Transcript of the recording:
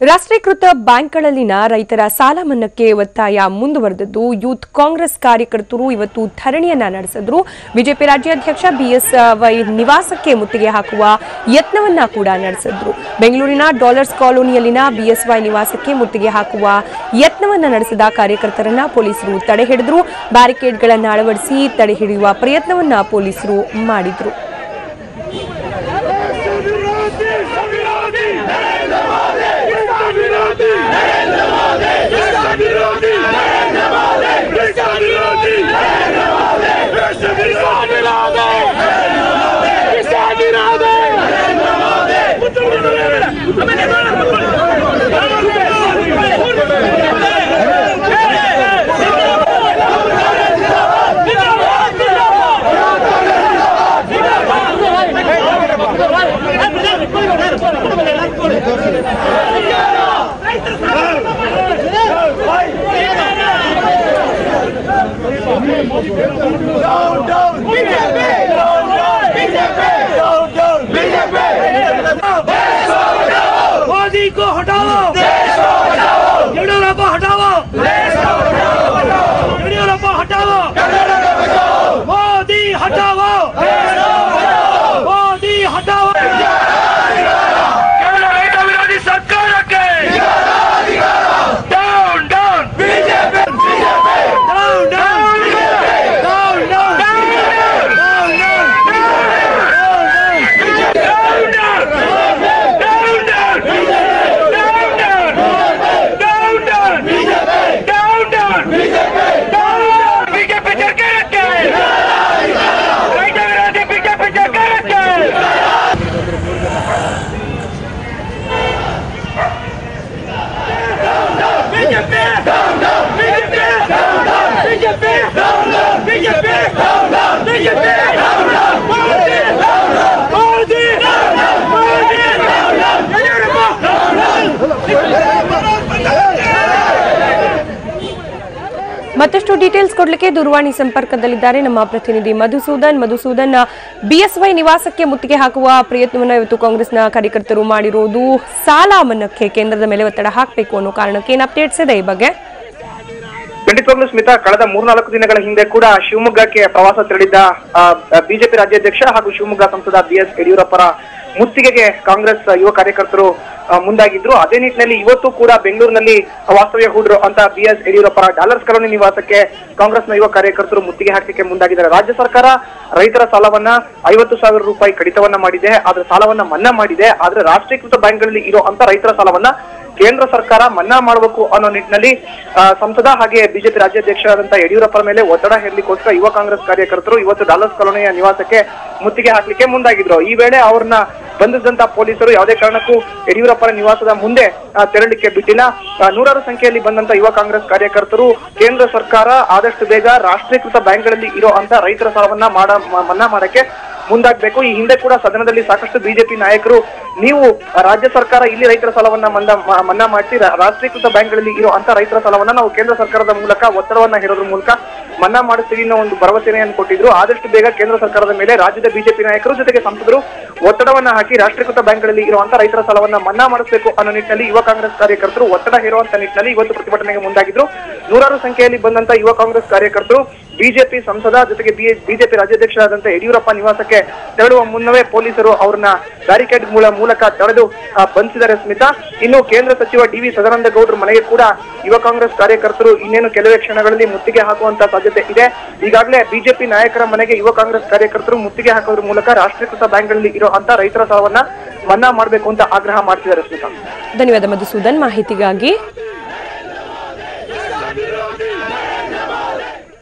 ರಾಷ್ಟ್ರೀಕೃತ ಬ್ಯಾಂಕ್ಗಳಲ್ಲಿನ ರೈತರ ಸಾಲ ಮನ್ನಾಕ್ಕೆ ಒತ್ತಾಯ ಮುಂದುವರೆದಿದ್ದು ಯೂತ್ ಕಾಂಗ್ರೆಸ್ ಕಾರ್ಯಕರ್ತರು ಇವತ್ತು ಧರಣಿಯನ್ನ ನಡೆಸಿದ್ರು. ಬಿಜೆಪಿ ರಾಜ್ಯಾಧ್ಯಕ್ಷ ಬಿಎಸ್ವೈ ನಿವಾಸಕ್ಕೆ ಮುತ್ತಿಗೆ ಹಾಕುವ ಯತ್ನವನ್ನ ಕೂಡ ನಡೆಸಿದ್ರು. ಬೆಂಗಳೂರಿನ ಡಾಲರ್ಸ್ ಕಾಲೋನಿಯಲ್ಲಿನ ಬಿಎಸ್ವೈ ನಿವಾಸಕ್ಕೆ ಮುತ್ತಿಗೆ ಹಾಕುವ ಯತ್ನವನ್ನ ನಡೆಸಿದ ಕಾರ್ಯಕರ್ತರನ್ನ ಪೊಲೀಸರು ತಡೆ ಹಿಡಿದ್ರು. ಬ್ಯಾರಿಕೇಡ್ಗಳನ್ನು ಅಳವಡಿಸಿ ತಡೆ ಹಿಡಿಯುವ ಪ್ರಯತ್ನವನ್ನ ಪೊಲೀಸರು ಮಾಡಿದ್ರು. मोदी को हटाओ, येडियुरप्पा हटाओ, येडियुरप्पा हटाओ, मोदी हटाओ, मोदी हटाओ. केवल रैत विरोधी ಸರ್ಕಾರಕ್ಕೆ down down BJP, down down down down ಮತ್ತಷ್ಟು ಡೀಟೇಲ್ಸ್ ಕೊಡ್ಲಿಕ್ಕೆ ದೂರವಾಣಿ ಸಂಪರ್ಕದಲ್ಲಿದ್ದಾರೆ ನಮ್ಮ ಪ್ರತಿನಿಧಿ ಮಧುಸೂದನ್. ಬಿಎಸ್ವೈ ನಿವಾಸಕ್ಕೆ ಮುತ್ತಿಗೆ ಹಾಕುವ ಪ್ರಯತ್ನವನ್ನು ಇವತ್ತು ಕಾಂಗ್ರೆಸ್ನ ಕಾರ್ಯಕರ್ತರು ಮಾಡಿರುವುದು ಸಾಲ ಮನ್ನಾಕ್ಕೆ ಕೇಂದ್ರದ ಮೇಲೆ ಒತ್ತಡ ಹಾಕಬೇಕು ಅನ್ನೋ ಕಾರಣಕ್ಕೆ ಏನು ಅಪ್ಡೇಟ್ಸ್ ಇದೆ ಈ ಬಗ್ಗೆ? ಖಂಡಿತವಾಗ್ಲೂ ಸ್ಮಿತಾ, ಕಳೆದ 3-4 ದಿನಗಳ ಹಿಂದೆ ಕೂಡ ಶಿವಮೊಗ್ಗಕ್ಕೆ ಪ್ರವಾಸ ತೆರಳಿದ್ದ ಬಿಜೆಪಿ ರಾಜ್ಯಾಧ್ಯಕ್ಷ ಹಾಗೂ ಶಿವಮೊಗ್ಗ ಸಂಸದ ಬಿಎಸ್ ಯಡಿಯೂರಪ್ಪರ ಮುತ್ತಿಗೆಗೆ ಕಾಂಗ್ರೆಸ್ ಯುವ ಕಾರ್ಯಕರ್ತರು ಮುಂದಾಗಿದ್ರು. ಅದೇ ನಿಟ್ಟಿನಲ್ಲಿ ಇವತ್ತು ಕೂಡ ಬೆಂಗಳೂರಿನಲ್ಲಿ ವಾಸ್ತವ್ಯ ಹೂಡಿರೋ ಅಂತ ಬಿಎಸ್ ಯಡಿಯೂರಪ್ಪರ ಡಾಲರ್ಸ್ ಕಾಲೋನಿ ನಿವಾಸಕ್ಕೆ ಕಾಂಗ್ರೆಸ್ನ ಯುವ ಕಾರ್ಯಕರ್ತರು ಮುತ್ತಿಗೆ ಹಾಕಲಿಕ್ಕೆ ಮುಂದಾಗಿದ್ದಾರೆ. ರಾಜ್ಯ ಸರ್ಕಾರ ರೈತರ ಸಾಲವನ್ನ 50,000 ರೂಪಾಯಿ ಕಡಿತವನ್ನ ಮಾಡಿದೆ, ಆದ್ರೆ ಸಾಲವನ್ನ ಮನ್ನಾ ಮಾಡಿದೆ. ಆದ್ರೆ ರಾಷ್ಟ್ರೀಕೃತ ಬ್ಯಾಂಕ್ಗಳಲ್ಲಿ ಇರೋ ಅಂತ ರೈತರ ಸಾಲವನ್ನ ಕೇಂದ್ರ ಸರ್ಕಾರ ಮನ್ನಾ ಮಾಡಬೇಕು ಅನ್ನೋ ನಿಟ್ಟಿನಲ್ಲಿ ಸಂಸದ ಹಾಗೆ ಬಿಜೆಪಿ ರಾಜ್ಯಾಧ್ಯಕ್ಷರಾದಂತಹ ಯಡಿಯೂರಪ್ಪರ ಮೇಲೆ ಒತ್ತಡ ಹೇರಲಿಕ್ಕೋಸ್ಕರ ಯುವ ಕಾಂಗ್ರೆಸ್ ಕಾರ್ಯಕರ್ತರು ಇವತ್ತು ಡಾಲರ್ಸ್ ಕಾಲೋನಿಯ ನಿವಾಸಕ್ಕೆ ಮುತ್ತಿಗೆ ಹಾಕ್ಲಿಕ್ಕೆ ಮುಂದಾಗಿದ್ರು. ಈ ವೇಳೆ ಅವ್ರನ್ನ ಬಂಧಿಸಿದಂತ ಪೊಲೀಸರು ಯಾವುದೇ ಕಾರಣಕ್ಕೂ ಯಡಿಯೂರಪ್ಪರ ನಿವಾಸದ ಮುಂದೆ ತೆರಳಲಿಕ್ಕೆ ಬಿಟ್ಟಿಲ್ಲ. 100 ಸಂಖ್ಯೆಯಲ್ಲಿ ಬಂದಂತ ಯುವ ಕಾಂಗ್ರೆಸ್ ಕಾರ್ಯಕರ್ತರು ಕೇಂದ್ರ ಸರ್ಕಾರ ಆದಷ್ಟು ಬೇಗ ರಾಷ್ಟ್ರೀಕೃತ ಬ್ಯಾಂಕ್ಗಳಲ್ಲಿ ಇರೋ ಅಂತ ರೈತರ ಸಾಲವನ್ನ ಮನ್ನಾ ಮಾಡಕ್ಕೆ ಮುಂದಾಗಬೇಕು. ಈ ಹಿಂದೆ ಕೂಡ ಸದನದಲ್ಲಿ ಸಾಕಷ್ಟು ಬಿಜೆಪಿ ನಾಯಕರು ನೀವು ರಾಜ್ಯ ಸರ್ಕಾರ ಇಲ್ಲಿ ರೈತರ ಸಾಲವನ್ನ ಮನ್ನಾ ಮಾಡಿಸಿ ರಾಷ್ಟ್ರೀಕೃತ ಬ್ಯಾಂಕ್ಗಳಲ್ಲಿ ಇರೋ ಅಂತ ರೈತರ ಸಾಲವನ್ನ ನಾವು ಕೇಂದ್ರ ಸರ್ಕಾರದ ಮೂಲಕ ಒತ್ತಡವನ್ನ ಹೇರೋದ್ರ ಮೂಲಕ ಮನ್ನಾ ಮಾಡಿಸ್ತೀವಿ ಅನ್ನೋ ಒಂದು ಭರವಸೆಯನ್ನು ಕೊಟ್ಟಿದ್ರು. ಆದಷ್ಟು ಬೇಗ ಕೇಂದ್ರ ಸರ್ಕಾರದ ಮೇಲೆ ರಾಜ್ಯದ ಬಿಜೆಪಿ ನಾಯಕರು ಜೊತೆಗೆ ಸಂಸದರು ಒತ್ತಡವನ್ನ ಹಾಕಿ ರಾಷ್ಟ್ರೀಕೃತ ಬ್ಯಾಂಕ್ಗಳಲ್ಲಿ ಇರುವಂತ ರೈತರ ಸಾಲವನ್ನ ಮನ್ನಾ ಮಾಡಿಸಬೇಕು ಅನ್ನೋ ನಿಟ್ಟಿನಲ್ಲಿ ಯುವ ಕಾಂಗ್ರೆಸ್ ಕಾರ್ಯಕರ್ತರು ಒತ್ತಡ ಹೇರುವಂತ ನಿಟ್ಟಿನಲ್ಲಿ ಇವತ್ತು ಪ್ರತಿಭಟನೆಗೆ ಮುಂದಾಗಿದ್ರು. 100 ಸಂಖ್ಯೆಯಲ್ಲಿ ಬಂದಂತ ಯುವ ಕಾಂಗ್ರೆಸ್ ಕಾರ್ಯಕರ್ತರು ಬಿಜೆಪಿ ಸಂಸದ ಜೊತೆಗೆ ಬಿಜೆಪಿ ರಾಜ್ಯಾಧ್ಯಕ್ಷರಾದಂತ ಯಡಿಯೂರಪ್ಪ ನಿವಾಸಕ್ಕೆ ತೆರಳುವ ಮುನ್ನವೇ ಪೊಲೀಸರು ಅವ್ರನ್ನ ಬ್ಯಾರಿಕೇಡ್ ಮೂಲಕ ತಡೆದು ಬಂಧಿಸಿದ್ದಾರೆ ಸ್ಮಿತಾ. ಇನ್ನು ಕೇಂದ್ರ ಸಚಿವ ಡಿ.ವಿ. ಸದಾನಂದ ಗೌಡ್ರ ಮನೆಗೆ ಕೂಡ ಯುವ ಕಾಂಗ್ರೆಸ್ ಕಾರ್ಯಕರ್ತರು ಇನ್ನೇನು ಕೆಲವೇ ಕ್ಷಣಗಳಲ್ಲಿ ಮುತ್ತಿಗೆ ಹಾಕುವಂತ ಸಾಧ್ಯತೆ ಇದೆ. ಈಗಾಗಲೇ ಬಿಜೆಪಿ ನಾಯಕರ ಮನೆಗೆ ಯುವ ಕಾಂಗ್ರೆಸ್ ಕಾರ್ಯಕರ್ತರು ಮುತ್ತಿಗೆ ಹಾಕೋದ್ರ ಮೂಲಕ ರಾಷ್ಟ್ರೀಕೃತ ಬ್ಯಾಂಕ್ಗಳಲ್ಲಿ ಇರೋ ಅಂತ ರೈತರ ಸಾಲವನ್ನ ಮನ್ನಾ ಮಾಡಬೇಕು ಅಂತ ಆಗ್ರಹ ಮಾಡ್ತಿದ್ದಾರೆ ಸ್ಮಿತಾ. ಧನ್ಯವಾದ ಮಧುಸೂದನ್ ಮಾಹಿತಿಗಾಗಿ.